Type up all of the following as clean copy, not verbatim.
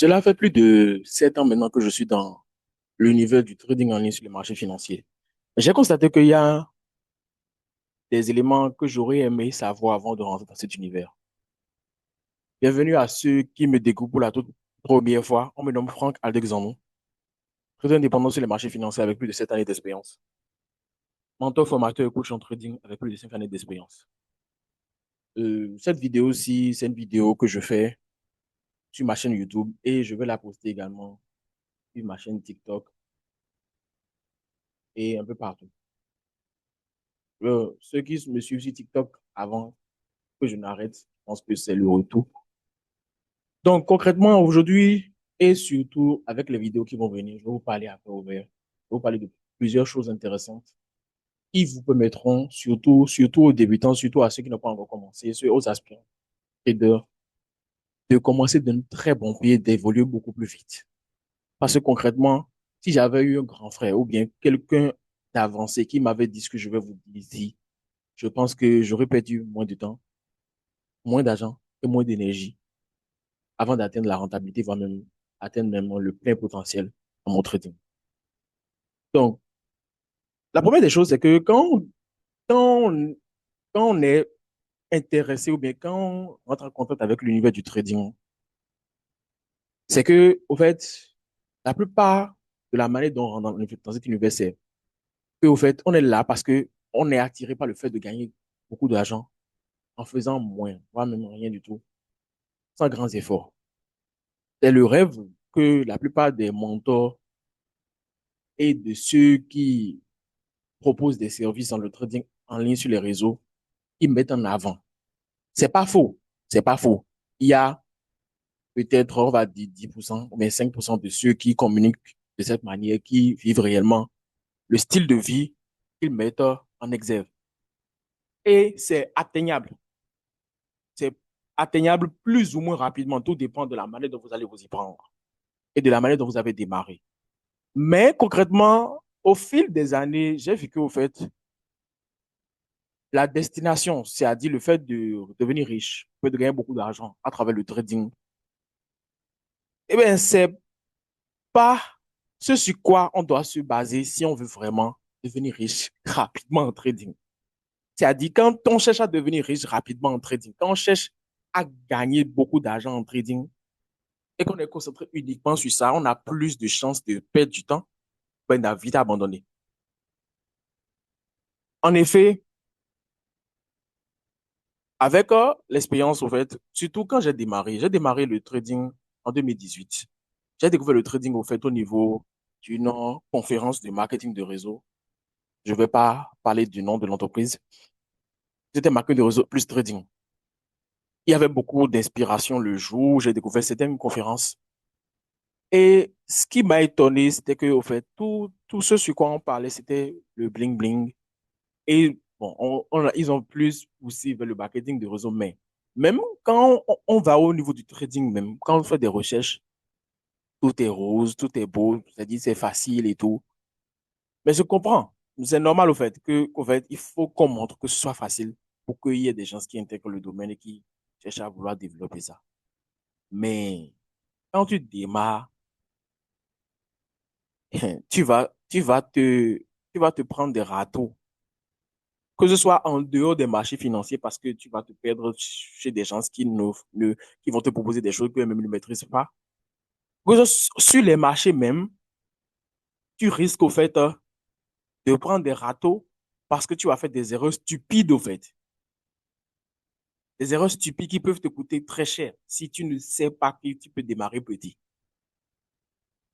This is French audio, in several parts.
Cela fait plus de 7 ans maintenant que je suis dans l'univers du trading en ligne sur les marchés financiers. J'ai constaté qu'il y a des éléments que j'aurais aimé savoir avant de rentrer dans cet univers. Bienvenue à ceux qui me découvrent pour la toute première fois. On me nomme Franck Aldexandre, trader indépendant sur les marchés financiers avec plus de 7 années d'expérience. Mentor, formateur et coach en trading avec plus de 5 années d'expérience. Cette vidéo-ci, c'est une vidéo que je fais sur ma chaîne YouTube et je vais la poster également sur ma chaîne TikTok et un peu partout. Ceux qui me suivent sur TikTok avant que je n'arrête, je pense que c'est le retour. Donc, concrètement, aujourd'hui, et surtout avec les vidéos qui vont venir, je vais vous parler à cœur ouvert. Je vais vous parler de plusieurs choses intéressantes qui vous permettront, surtout aux débutants, surtout à ceux qui n'ont pas encore commencé, ceux aux aspirants, et de commencer d'un très bon pied, d'évoluer beaucoup plus vite. Parce que concrètement, si j'avais eu un grand frère ou bien quelqu'un d'avancé qui m'avait dit ce que je vais vous dire ici, je pense que j'aurais perdu moins de temps, moins d'argent et moins d'énergie avant d'atteindre la rentabilité, voire même atteindre même le plein potentiel en mon trading. Donc, la première des choses, c'est que quand, on, quand on est intéressé ou bien quand on rentre en contact avec l'univers du trading, c'est que, au fait, la plupart de la manière dont on rentre dans cet univers, c'est que, au fait, on est là parce que on est attiré par le fait de gagner beaucoup d'argent en faisant moins, voire même rien du tout, sans grands efforts. C'est le rêve que la plupart des mentors et de ceux qui proposent des services dans le trading en ligne sur les réseaux, ils mettent en avant. C'est pas faux. C'est pas faux. Il y a peut-être, on va dire 10% ou bien 5% de ceux qui communiquent de cette manière, qui vivent réellement le style de vie qu'ils mettent en exergue. Et c'est atteignable. C'est atteignable plus ou moins rapidement. Tout dépend de la manière dont vous allez vous y prendre et de la manière dont vous avez démarré. Mais concrètement, au fil des années, j'ai vu qu'au fait, la destination, c'est-à-dire le fait de devenir riche, de gagner beaucoup d'argent à travers le trading, eh bien, c'est pas ce sur quoi on doit se baser si on veut vraiment devenir riche rapidement en trading. C'est-à-dire, quand on cherche à devenir riche rapidement en trading, quand on cherche à gagner beaucoup d'argent en trading et qu'on est concentré uniquement sur ça, on a plus de chances de perdre du temps, ben, de vite abandonner. En effet, avec l'expérience, au fait, surtout quand j'ai démarré le trading en 2018. J'ai découvert le trading, au fait, au niveau d'une conférence de marketing de réseau. Je ne vais pas parler du nom de l'entreprise. C'était marketing de réseau plus trading. Il y avait beaucoup d'inspiration le jour où j'ai découvert, c'était une conférence. Et ce qui m'a étonné, c'était que, au fait, tout ce sur quoi on parlait, c'était le bling bling. Et bon, ils ont plus poussé vers le marketing de réseau, mais même quand on va au niveau du trading, même quand on fait des recherches, tout est rose, tout est beau, c'est-à-dire c'est facile et tout. Mais je comprends. C'est normal au fait qu'au fait, il faut qu'on montre que ce soit facile pour qu'il y ait des gens qui intègrent le domaine et qui cherchent à vouloir développer ça. Mais quand tu démarres, tu vas, tu vas te, tu vas te prendre des râteaux, que ce soit en dehors des marchés financiers parce que tu vas te perdre chez des gens qui vont te proposer des choses qu'eux-mêmes ne maîtrisent pas. Sur les marchés même, tu risques au fait de prendre des râteaux parce que tu vas faire des erreurs stupides au fait. Des erreurs stupides qui peuvent te coûter très cher si tu ne sais pas que tu peux démarrer petit.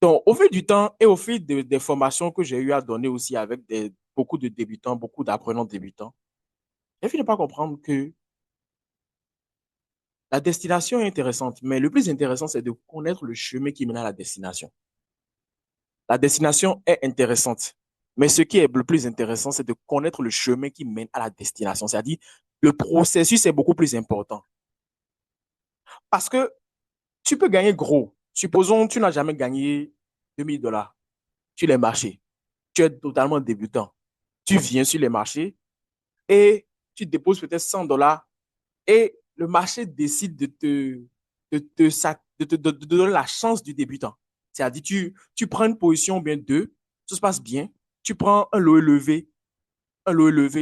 Donc, au fil du temps et au fil des formations que j'ai eu à donner aussi avec beaucoup de débutants, beaucoup d'apprenants débutants, j'ai fini par comprendre que la destination est intéressante, mais le plus intéressant, c'est de connaître le chemin qui mène à la destination. La destination est intéressante, mais ce qui est le plus intéressant, c'est de connaître le chemin qui mène à la destination. C'est-à-dire, le processus est beaucoup plus important. Parce que tu peux gagner gros. Supposons que tu n'as jamais gagné 2 000 $ sur les marchés. Tu es totalement débutant. Tu viens sur les marchés et tu déposes peut-être 100 $ et le marché décide de te de donner la chance du débutant. C'est-à-dire, tu prends une position bien deux, tout se passe bien, tu prends un lot élevé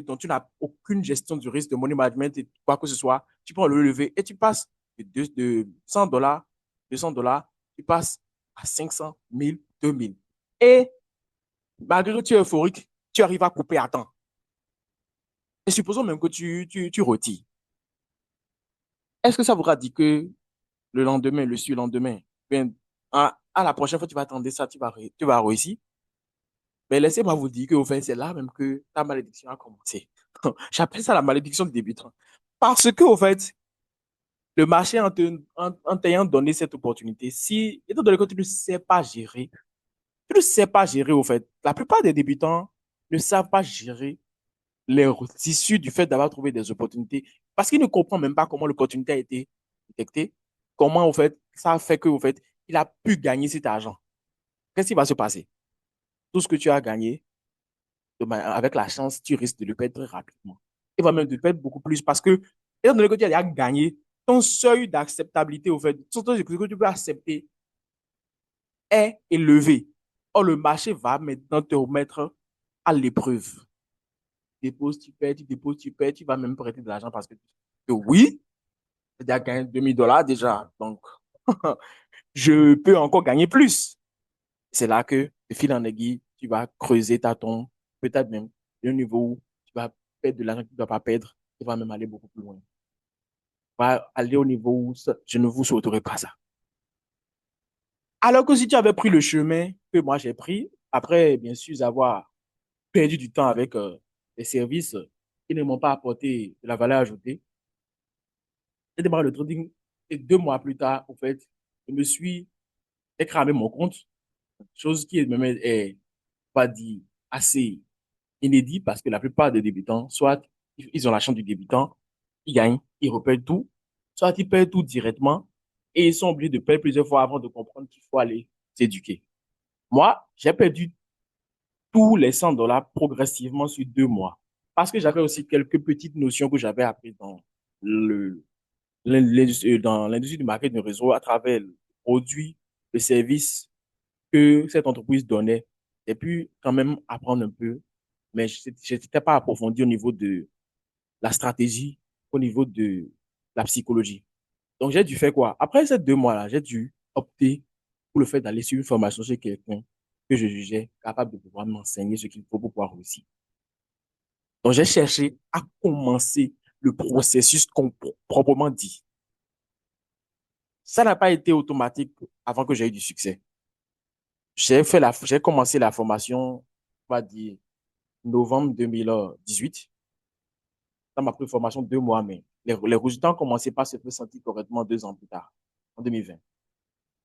dont tu n'as aucune gestion du risque de money management et quoi que ce soit, tu prends un lot élevé et tu passes de $100, $200, tu passes à 500, 1000, 2000. Et malgré que tu es euphorique, tu arrives à couper à temps. Et supposons même que tu retires. Est-ce que ça voudra dire que le lendemain, le surlendemain, bien, à la prochaine fois, tu vas attendre ça, tu vas réussir? Mais laissez-moi vous dire que au fait, c'est là même que ta malédiction a commencé. J'appelle ça la malédiction du débutant. Parce que, au fait, le marché, en t'ayant donné cette opportunité, si, étant donné que tu ne sais pas gérer, tu ne sais pas gérer, au fait, la plupart des débutants ne savent pas gérer les issues du fait d'avoir trouvé des opportunités parce qu'ils ne comprennent même pas comment l'opportunité a été détectée, comment, au fait, ça a fait que, au fait, il a pu gagner cet argent. Qu'est-ce qui va se passer? Tout ce que tu as gagné, avec la chance, tu risques de le perdre très rapidement. Il va même te perdre beaucoup plus parce que, étant donné que tu as gagné, ton seuil d'acceptabilité, au fait, surtout ce que tu peux accepter est élevé. Or, le marché va maintenant te remettre à l'épreuve. Tu déposes, tu perds, tu déposes, tu perds, tu vas même prêter de l'argent parce que oui, j'ai déjà gagné $2000 déjà. Donc, je peux encore gagner plus. C'est là que, de fil en aiguille, tu vas creuser ta tombe, peut-être même le niveau où tu vas perdre de l'argent que tu ne dois pas perdre, tu vas même aller beaucoup plus loin. Tu vas aller au niveau où je ne vous souhaiterais pas ça. Alors que si tu avais pris le chemin que moi j'ai pris, après, bien sûr, avoir perdu du temps avec les services qui ne m'ont pas apporté de la valeur ajoutée, j'ai démarré le trading et 2 mois plus tard, en fait, je me suis écramé mon compte, chose qui est même est pas dit assez inédit parce que la plupart des débutants, soit ils ont la chance du débutant, ils gagnent, ils repèrent tout, soit ils perdent tout directement et ils sont obligés de perdre plusieurs fois avant de comprendre qu'il faut aller s'éduquer. Moi, j'ai perdu tous les $100 progressivement sur 2 mois parce que j'avais aussi quelques petites notions que j'avais apprises le, dans l'industrie du marketing de réseau à travers le produit, le service que cette entreprise donnait. J'ai pu quand même apprendre un peu, mais je n'étais pas approfondi au niveau de la stratégie, au niveau de la psychologie. Donc, j'ai dû faire quoi? Après ces 2 mois-là, j'ai dû opter pour le fait d'aller sur une formation chez quelqu'un que je jugeais capable de pouvoir m'enseigner ce qu'il faut pour pouvoir réussir. Donc, j'ai cherché à commencer le processus proprement dit. Ça n'a pas été automatique avant que j'ai eu du succès. J'ai commencé la formation, on va dire, novembre 2018. Ça m'a pris une formation de 2 mois, mais les résultats ont commencé par se faire sentir correctement 2 ans plus tard, en 2020.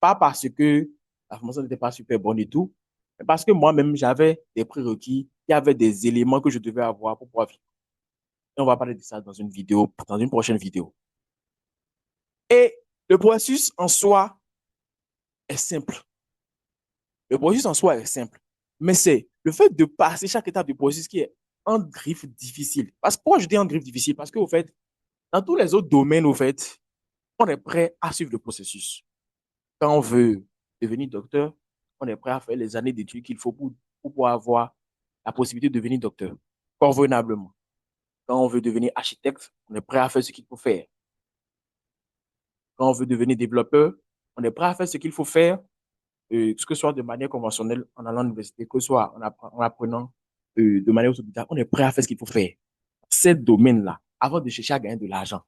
Pas parce que la formation n'était pas super bonne et tout, mais parce que moi-même, j'avais des prérequis, il y avait des éléments que je devais avoir pour pouvoir vivre. Et on va parler de ça dans une vidéo, dans une prochaine vidéo. Et le processus en soi est simple. Le processus en soi est simple. Mais c'est le fait de passer chaque étape du processus qui est en griffe difficile. Parce que pourquoi je dis en griffe difficile? Parce qu'au fait, dans tous les autres domaines, au fait, on est prêt à suivre le processus. Quand on veut devenir docteur, on est prêt à faire les années d'études qu'il faut pour pouvoir avoir la possibilité de devenir docteur convenablement. Quand on veut devenir architecte, on est prêt à faire ce qu'il faut faire. Quand on veut devenir développeur, on est prêt à faire ce qu'il faut faire, que ce soit de manière conventionnelle en allant à l'université, que ce soit en apprenant de manière autodidacte, on est prêt à faire ce qu'il faut faire. Ces domaines-là, avant de chercher à gagner de l'argent.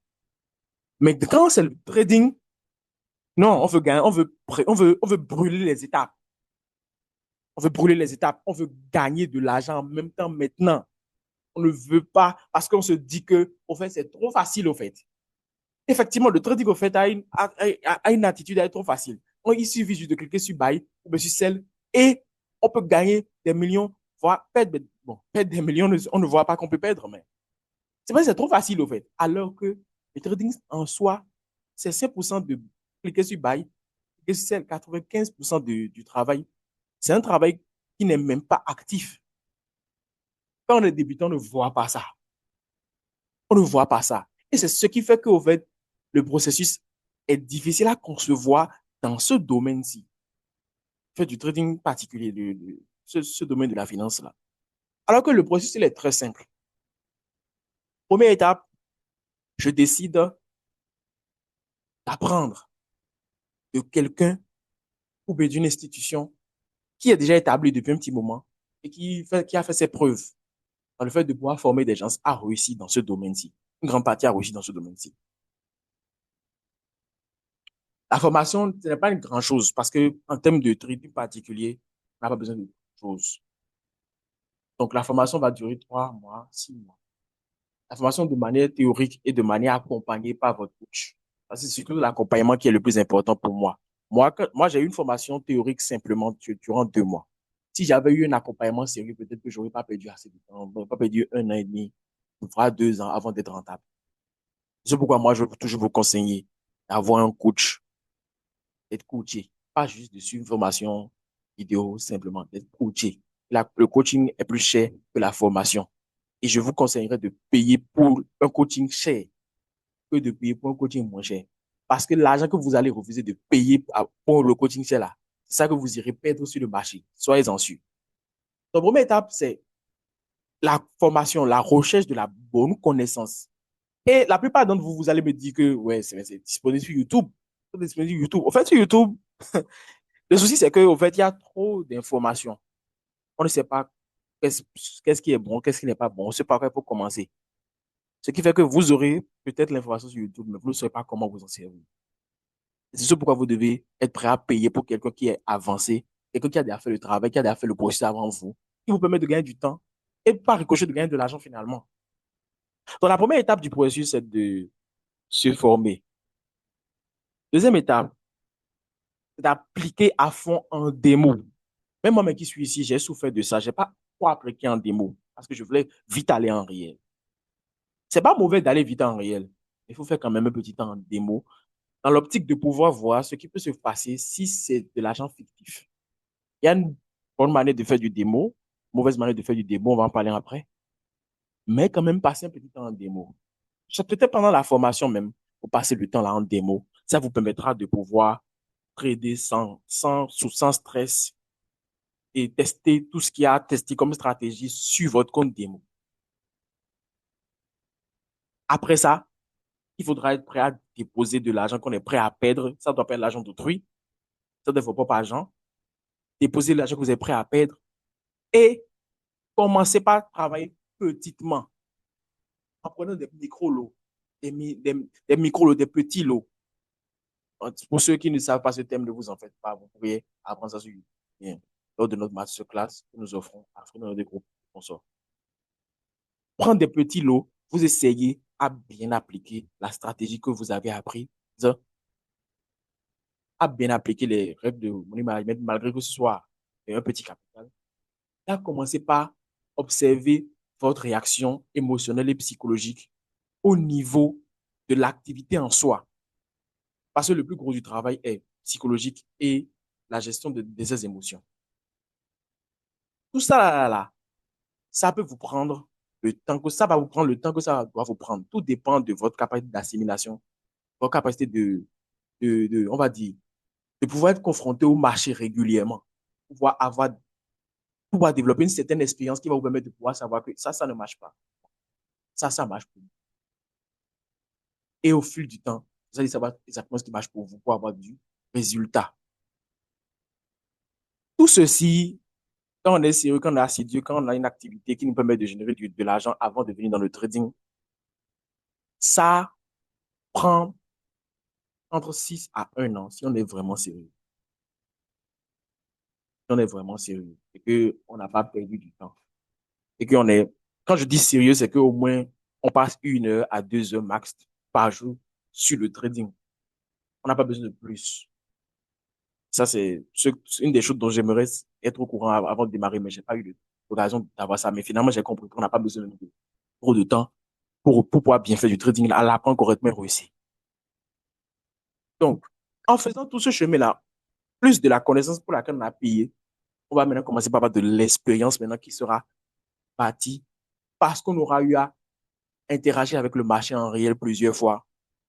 Mais quand c'est le trading, non, on veut gagner, on veut brûler les étapes. On veut brûler les étapes. On veut gagner de l'argent en même temps maintenant. On ne veut pas parce qu'on se dit que, au fait, c'est trop facile, au fait. Effectivement, le trading, au fait, a une attitude à être trop facile. Il suffit juste de cliquer sur buy ou sur sell et on peut gagner des millions, voire perdre, bon, perdre des millions, on ne voit pas qu'on peut perdre, mais c'est vrai, c'est trop facile, au fait. Alors que le trading en soi, c'est 5% de cliquer sur buy, cliquer sur sell, 95% du travail. C'est un travail qui n'est même pas actif. Quand on est débutant, on ne voit pas ça. On ne voit pas ça. Et c'est ce qui fait qu'au fait, le processus est difficile à concevoir dans ce domaine-ci, fait du trading particulier, ce domaine de la finance-là. Alors que le processus, il est très simple. Première étape, je décide d'apprendre de quelqu'un ou bien d'une institution qui est déjà établie depuis un petit moment et qui a fait ses preuves dans le fait de pouvoir former des gens à réussir dans ce domaine-ci. Une grande partie a réussi dans ce domaine-ci. La formation, ce n'est pas une grande chose parce que en termes de trading particulier, on n'a pas besoin de choses. Donc, la formation va durer 3 mois, 6 mois. La formation de manière théorique et de manière accompagnée par votre coach. C'est surtout l'accompagnement qui est le plus important pour moi. Moi, j'ai eu une formation théorique simplement durant 2 mois. Si j'avais eu un accompagnement sérieux, peut-être que je n'aurais pas perdu assez de temps, je n'aurais pas perdu 1 an et demi, voire 2 ans avant d'être rentable. C'est pourquoi moi, je veux toujours vous conseiller d'avoir un coach, d'être coaché. Pas juste de suivre une formation vidéo, simplement d'être coaché. Le coaching est plus cher que la formation. Et je vous conseillerais de payer pour un coaching cher que de payer pour un coaching moins cher. Parce que l'argent que vous allez refuser de payer pour le coaching cher là, c'est ça que vous irez perdre sur le marché. Soyez-en sûrs. La première étape, c'est la formation, la recherche de la bonne connaissance. Et la plupart d'entre vous, vous allez me dire que ouais, c'est disponible sur YouTube. C'est disponible sur YouTube. En fait, sur YouTube, le souci, c'est qu'en fait, il y a trop d'informations. On ne sait pas qu'est-ce qui est bon, qu'est-ce qui n'est pas bon. On ne sait pas quoi pour commencer. Ce qui fait que vous aurez peut-être l'information sur YouTube, mais vous ne saurez pas comment vous en servir. C'est ce pourquoi vous devez être prêt à payer pour quelqu'un qui est avancé, quelqu'un qui a déjà fait le travail, qui a déjà fait le processus avant vous, qui vous permet de gagner du temps et par ricochet de gagner de l'argent finalement. Donc, la première étape du processus, c'est de se former. Deuxième étape, c'est d'appliquer à fond en démo. Même moi, qui suis ici, j'ai souffert de ça. Je n'ai pas trop appliqué en démo parce que je voulais vite aller en réel. C'est pas mauvais d'aller vite en réel. Il faut faire quand même un petit temps en démo dans l'optique de pouvoir voir ce qui peut se passer si c'est de l'argent fictif. Il y a une bonne manière de faire du démo, mauvaise manière de faire du démo, on va en parler après. Mais quand même, passer un petit temps en démo. Peut-être pendant la formation même, pour passer le temps là en démo, ça vous permettra de pouvoir trader sans stress et tester tout ce qu'il y a à tester comme stratégie sur votre compte démo. Après ça, il faudra être prêt à déposer de l'argent qu'on est prêt à perdre. Ça doit pas être l'argent d'autrui. Ça doit être votre propre argent. Déposer l'argent que vous êtes prêt à perdre et commencez par travailler petitement en prenant des micro-lots, des micro-lots, des petits lots. Pour ceux qui ne savent pas ce thème, ne vous en faites pas. Vous pourriez apprendre ça sur YouTube. Lors de notre masterclass que nous offrons à dans des groupes sponsors. Prendre des petits lots, vous essayez à bien appliquer la stratégie que vous avez apprise, à bien appliquer les règles de money management, malgré que ce soit un petit capital. Là, commencez par observer votre réaction émotionnelle et psychologique au niveau de l'activité en soi. Parce que le plus gros du travail est psychologique et la gestion de ses émotions. Tout ça, ça peut vous prendre le temps que ça va vous prendre, le temps que ça doit vous prendre. Tout dépend de votre capacité d'assimilation, votre capacité on va dire, de pouvoir être confronté au marché régulièrement, pouvoir développer une certaine expérience qui va vous permettre de pouvoir savoir que ça ne marche pas. Ça marche pour vous. Et au fil du temps, vous allez savoir exactement ce qui marche pour vous pour avoir du résultat. Tout ceci, quand on est sérieux, quand on est assidu, quand on a une activité qui nous permet de générer de l'argent avant de venir dans le trading, ça prend entre 6 à 1 an si on est vraiment sérieux. Si on est vraiment sérieux et qu'on n'a pas perdu du temps. Et qu'on est, quand je dis sérieux, c'est qu'au moins on passe 1 heure à 2 heures max par jour sur le trading. On n'a pas besoin de plus. Ça, c'est une des choses dont j'aimerais être au courant avant de démarrer, mais j'ai pas eu l'occasion d'avoir ça. Mais finalement, j'ai compris qu'on n'a pas besoin de trop de temps pour pouvoir bien faire du trading, à l'apprendre correctement et réussir. Donc, en faisant tout ce chemin-là, plus de la connaissance pour laquelle on a payé, on va maintenant commencer par avoir de l'expérience maintenant qui sera bâtie parce qu'on aura eu à interagir avec le marché en réel plusieurs fois.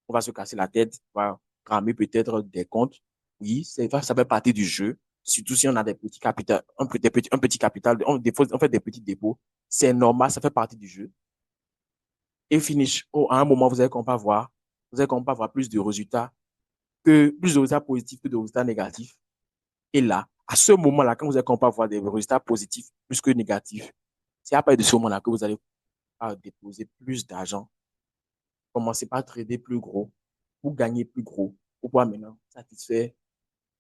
On va se casser la tête, on va ramer peut-être des comptes Oui, ça fait partie du jeu. Surtout si on a des petits capitaux, un petit capital, on fait des petits dépôts. C'est normal, ça fait partie du jeu. Et finish, à un moment, vous allez qu'on peut avoir plus de résultats positifs que de résultats négatifs. Et là, à ce moment-là, quand vous allez qu'on peut avoir des résultats positifs plus que négatifs, c'est à partir de ce moment-là que vous allez déposer plus d'argent. Commencez par trader plus gros pour gagner plus gros, pour pouvoir maintenant satisfaire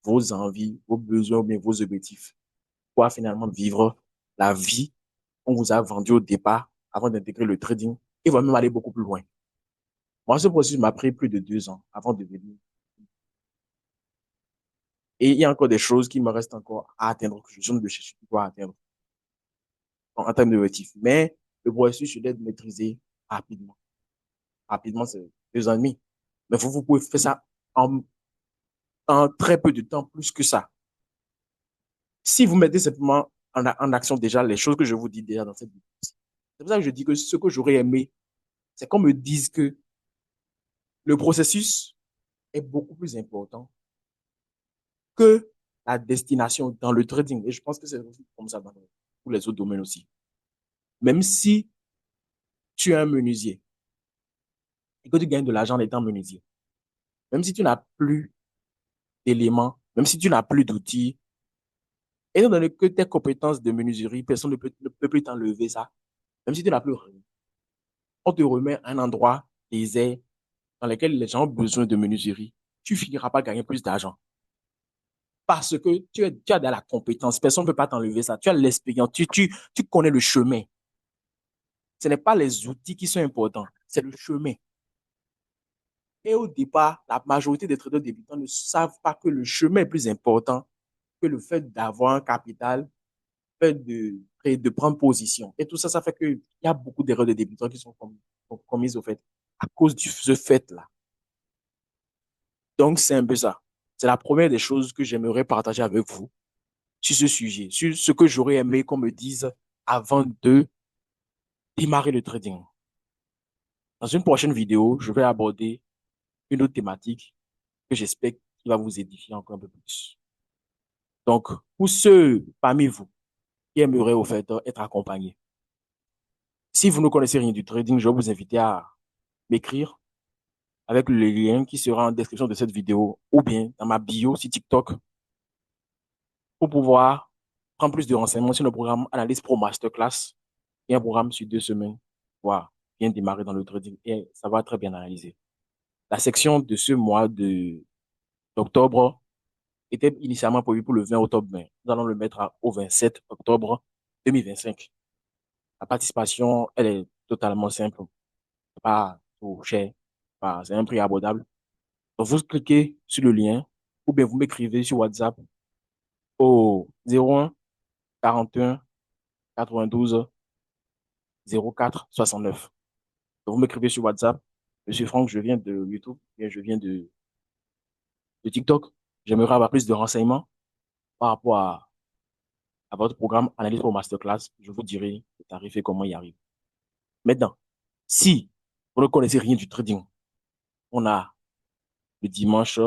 vos envies, vos besoins, mais vos objectifs, pour pouvoir finalement vivre la vie qu'on vous a vendue au départ avant d'intégrer le trading et va même aller beaucoup plus loin. Moi, ce processus m'a pris plus de 2 ans avant de venir. Et il y a encore des choses qui me restent encore à atteindre, que je suis de chercher à atteindre en termes d'objectifs. Mais le processus, je l'ai maîtrisé rapidement. Rapidement, c'est 2 ans et demi. Mais vous pouvez faire ça en, en très peu de temps, plus que ça. Si vous mettez simplement en action déjà les choses que je vous dis déjà dans cette vidéo, c'est pour ça que je dis que ce que j'aurais aimé, c'est qu'on me dise que le processus est beaucoup plus important que la destination dans le trading. Et je pense que c'est comme ça dans tous les autres domaines aussi. Même si tu es un menuisier et que tu gagnes de l'argent en étant menuisier, même si tu n'as plus d'éléments, même si tu n'as plus d'outils, étant donné que tes compétences de menuiserie, personne ne peut plus t'enlever ça, même si tu n'as plus rien, on te remet à un endroit désert dans lequel les gens ont besoin de menuiserie, tu finiras par gagner plus d'argent. Parce que tu as de la compétence, personne ne peut pas t'enlever ça. Tu as l'expérience, tu connais le chemin. Ce n'est pas les outils qui sont importants, c'est le chemin. Et au départ, la majorité des traders débutants ne savent pas que le chemin est plus important que le fait d'avoir un capital, le fait de prendre position. Et tout ça, ça fait qu'il y a beaucoup d'erreurs de débutants qui sont commises au fait, à cause de ce fait-là. Donc, c'est un peu ça. C'est la première des choses que j'aimerais partager avec vous sur ce sujet, sur ce que j'aurais aimé qu'on me dise avant de démarrer le trading. Dans une prochaine vidéo, je vais aborder une autre thématique que j'espère qui va vous édifier encore un peu plus. Donc, pour ceux parmi vous qui aimeraient au fait être accompagnés, si vous ne connaissez rien du trading, je vais vous inviter à m'écrire avec le lien qui sera en description de cette vidéo ou bien dans ma bio sur TikTok pour pouvoir prendre plus de renseignements sur le programme Analyse Pro Masterclass, qui est un programme sur 2 semaines. Voilà, bien démarrer dans le trading et ça va très bien analyser. La section de ce mois d'octobre était initialement prévue pour le 20 octobre, mais nous allons le mettre au 27 octobre 2025. La participation, elle est totalement simple, pas trop cher, c'est un prix abordable. Donc, vous cliquez sur le lien ou bien vous m'écrivez sur WhatsApp au 01 41 92 04 69. Donc, vous m'écrivez sur WhatsApp, Monsieur Franck, je viens de YouTube, bien, je viens de TikTok. J'aimerais avoir plus de renseignements par rapport à votre programme Analyse pour Masterclass. Je vous dirai le tarif et comment y arriver. Maintenant, si vous ne connaissez rien du trading, on a le dimanche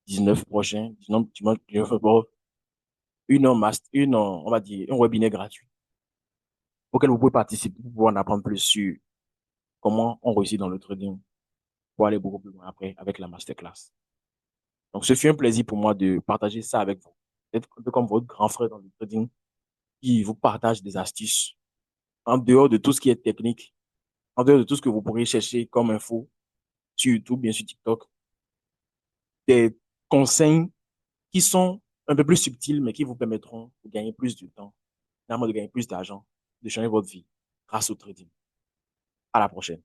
19 prochain, dimanche 19 octobre, on va dire, un webinaire gratuit auquel vous pouvez participer pour pouvoir en apprendre plus sur comment on réussit dans le trading pour aller beaucoup plus loin après avec la masterclass. Donc, ce fut un plaisir pour moi de partager ça avec vous. D'être un peu comme votre grand frère dans le trading qui vous partage des astuces en dehors de tout ce qui est technique, en dehors de tout ce que vous pourriez chercher comme info sur YouTube, bien sur TikTok, des conseils qui sont un peu plus subtils, mais qui vous permettront de gagner plus de temps, finalement de gagner plus d'argent, de changer votre vie grâce au trading. À la prochaine.